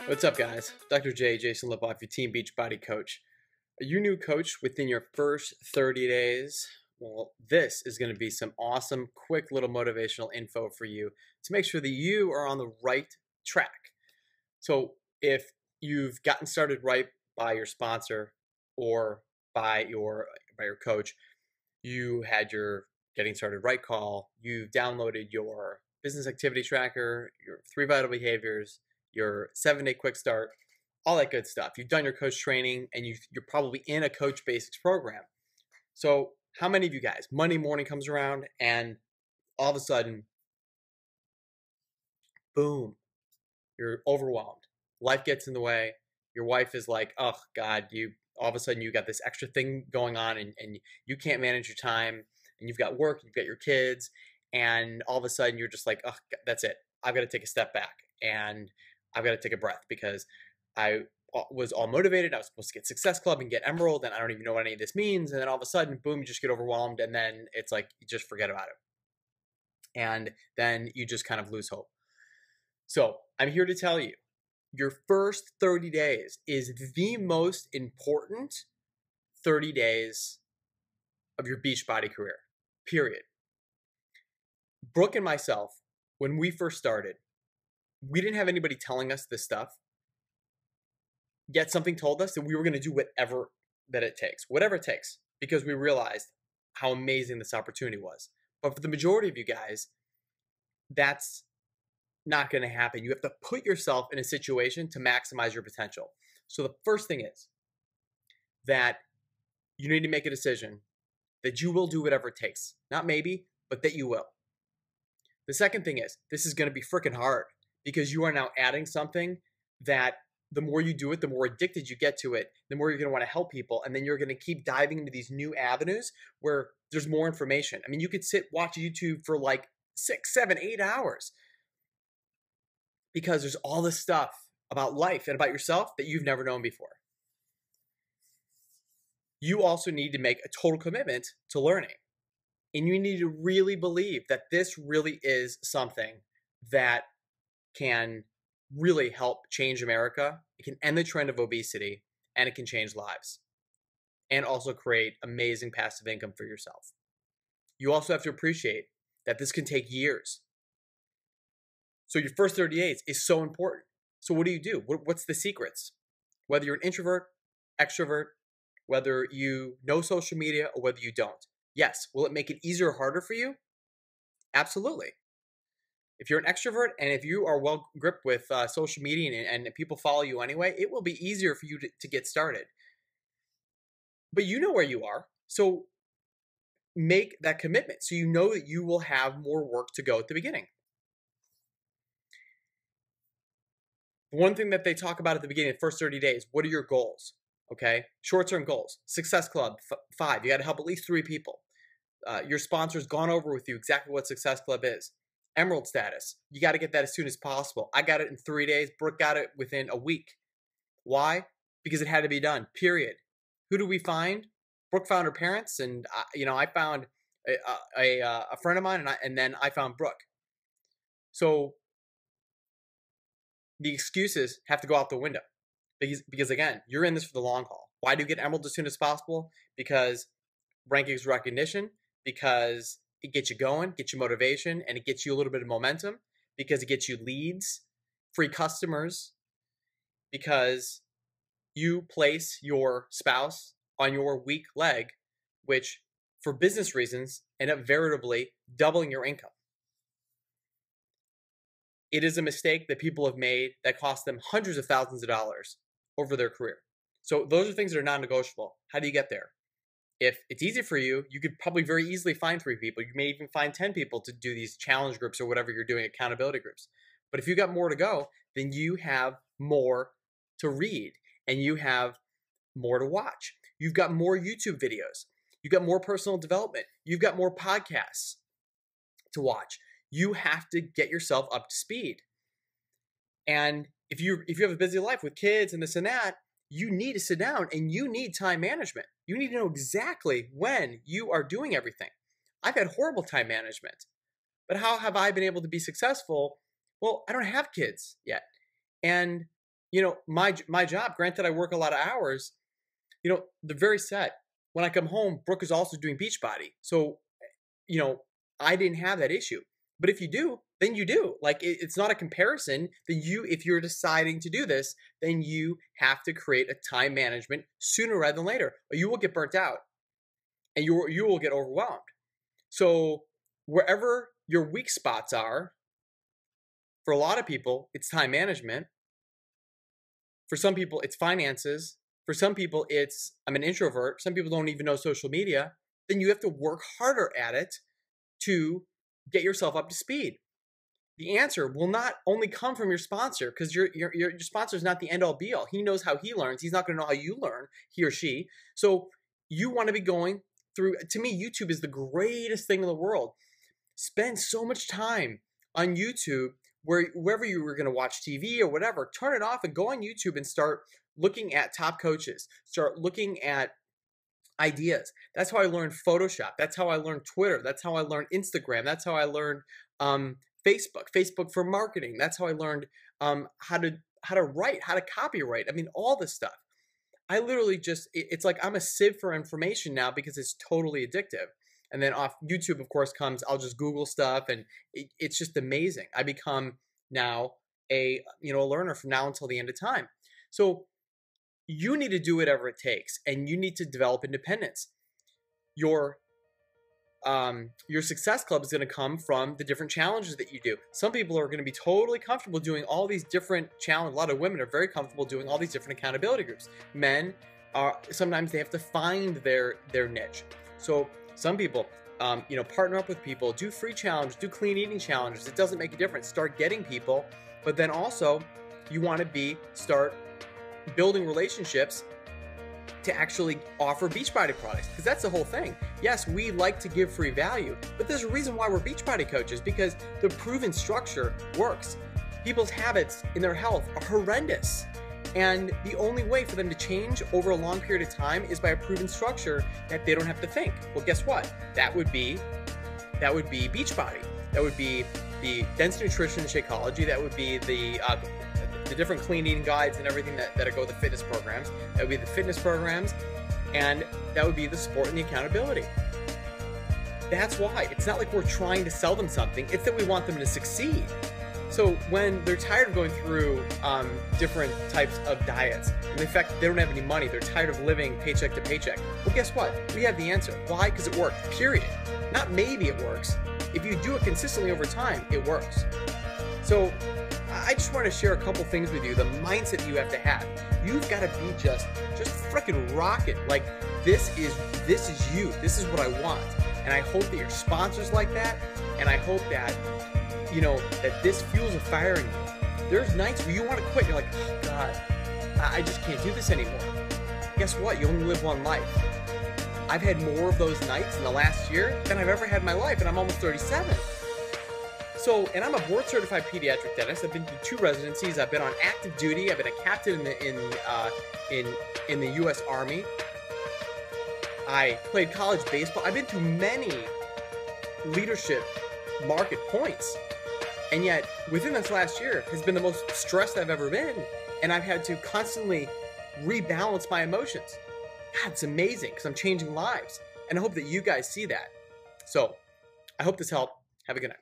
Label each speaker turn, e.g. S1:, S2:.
S1: What's up, guys? Dr. Jason Lipoff, your Team Beachbody coach. Are you new coach within your first 30 days? Well, this is going to be some awesome, quick little motivational info for you to make sure that you are on the right track. So if you've gotten started right by your sponsor or by your coach, you had your getting started right call, you've downloaded your business activity tracker, your 3 vital behaviors, your 7-day quick start, all that good stuff. You've done your coach training and you're probably in a coach basics program. So how many of you guys, Monday morning comes around and all of a sudden, boom, you're overwhelmed. Life gets in the way. Your wife is like, oh God, all of a sudden you got this extra thing going on and you can't manage your time and you've got work, you've got your kids, and all of a sudden you're just like, oh, that's it. I've got to take a step back and I've got to take a breath because I was all motivated. I was supposed to get Success Club and get Emerald, and I don't even know what any of this means. And then all of a sudden, boom, you just get overwhelmed, and then it's like you just forget about it. And then you just kind of lose hope. So I'm here to tell you, your first 30 days is the most important 30 days of your Beachbody career, period. Brooke and myself, when we first started, we didn't have anybody telling us this stuff, yet something told us that we were going to do whatever it takes, because we realized how amazing this opportunity was. But for the majority of you guys, that's not going to happen. You have to put yourself in a situation to maximize your potential. So the first thing is that you need to make a decision that you will do whatever it takes. Not maybe, but that you will. The second thing is, this is going to be freaking hard because you are now adding something that the more you do it, the more addicted you get to it, the more you're going to want to help people. And then you're going to keep diving into these new avenues where there's more information. I mean, you could watch YouTube for like 6, 7, 8 hours because there's all this stuff about life and about yourself that you've never known before. You also need to make a total commitment to learning. And you need to really believe that this really is something that can really help change America. It can end the trend of obesity, and it can change lives and also create amazing passive income for yourself. You also have to appreciate that this can take years. So your first 30 days is so important. So what do? What's the secrets? Whether you're an introvert, extrovert, whether you know social media or whether you don't. Yes, will it make it easier or harder for you? Absolutely. If you're an extrovert and if you are well gripped with social media and people follow you anyway, it will be easier for you to get started. But you know where you are, so make that commitment so you know that you will have more work to go at the beginning. One thing that they talk about at the beginning, the first 30 days, what are your goals? Okay, short-term goals. Success Club, 5. You got to help at least 3 people. Your sponsor's gone over with you exactly what Success Club is. Emerald status, you got to get that as soon as possible. I got it in 3 days. Brooke got it within a week. Why? Because it had to be done, period. Who do we find? Brooke found her parents, and I found a friend of mine, and then I found Brooke. So the excuses have to go out the window because again, you're in this for the long haul. Why do you get Emerald as soon as possible? Because rankings recognition, because it gets you going, gets you motivation, and it gets you a little bit of momentum, because it gets you leads, free customers, because you place your spouse on your weak leg, which for business reasons end up veritably doubling your income. It is a mistake that people have made that cost them hundreds of thousands of dollars over their career. So those are things that are non-negotiable. How do you get there? If it's easy for you, you could probably very easily find 3 people. You may even find 10 people to do these challenge groups or whatever you're doing, accountability groups. But if you got more to go, then you have more to read and you have more to watch. You've got more YouTube videos. You've got more personal development. You've got more podcasts to watch. You have to get yourself up to speed. And if you have a busy life with kids and this and that, you need to sit down and you need time management. You need to know exactly when you are doing everything. I've had horrible time management, but how have I been able to be successful? Well, I don't have kids yet. And you know, my job, granted I work a lot of hours, you know, they're very set. When I come home, Brooke is also doing Beachbody. So, you know, I didn't have that issue. But if you do, then you do. Like it's not a comparison. Then if you're deciding to do this, then you have to create a time management sooner rather than later, or you will get burnt out and you will get overwhelmed. So wherever your weak spots are, for a lot of people, it's time management. For some people, it's finances. For some people, it's I'm an introvert. Some people don't even know social media. Then you have to work harder at it to get yourself up to speed. The answer will not only come from your sponsor, because your sponsor is not the end all be all. He knows how he learns. He's not going to know how you learn, he or she. So you want to be going through, to me, YouTube is the greatest thing in the world. Spend so much time on YouTube wherever you were going to watch TV or whatever, turn it off and go on YouTube and start looking at top coaches. Start looking at ideas. That's how I learned Photoshop. That's how I learned Twitter. That's how I learned Instagram. That's how I learned Facebook for marketing. That's how I learned how to write, how to copyright. I mean, all this stuff. I literally it's like I'm a sieve for information now because it's totally addictive. And then off YouTube, of course, comes, I'll just Google stuff and it's just amazing. I become now a learner from now until the end of time. So you need to do whatever it takes and you need to develop independence. Your success club is going to come from the different challenges that you do. Some people are going to be totally comfortable doing all these different challenges. A lot of women are very comfortable doing all these different accountability groups. Men are, sometimes they have to find their niche. So some people, partner up with people, do free challenges, do clean eating challenges. It doesn't make a difference. Start getting people, but then also you want to start building relationships to actually offer Beachbody products, because that's the whole thing. Yes, we like to give free value, but there's a reason why we're Beachbody coaches, because the proven structure works. People's habits in their health are horrendous. And the only way for them to change over a long period of time is by a proven structure that they don't have to think. Well, guess what? That would be Beachbody. That would be the dense nutrition and Shakeology. That would be the different clean eating guides and everything that go with the fitness programs. That would be the fitness programs, and that would be the support and the accountability. That's why. It's not like we're trying to sell them something. It's that we want them to succeed. So when they're tired of going through different types of diets, and in fact, they don't have any money, they're tired of living paycheck to paycheck, well, guess what? We have the answer. Why? Because it works, period. Not maybe it works. If you do it consistently over time, it works. So I just want to share a couple things with you, the mindset you have to have. You've got to be just freaking rocket. Like, this is you. This is what I want. And I hope that your sponsors like that, and I hope that that this fuels a fire in you. There's nights where you want to quit. You're like, oh God, I just can't do this anymore. Guess what? You only live one life. I've had more of those nights in the last year than I've ever had in my life, and I'm almost 37. So, and I'm a board certified pediatric dentist. I've been to 2 residencies. I've been on active duty. I've been a captain in the U.S. Army. I played college baseball. I've been through many leadership market points. And yet, within this last year has been the most stressed I've ever been. And I've had to constantly rebalance my emotions. God, it's amazing because I'm changing lives. And I hope that you guys see that. So, I hope this helped. Have a good night.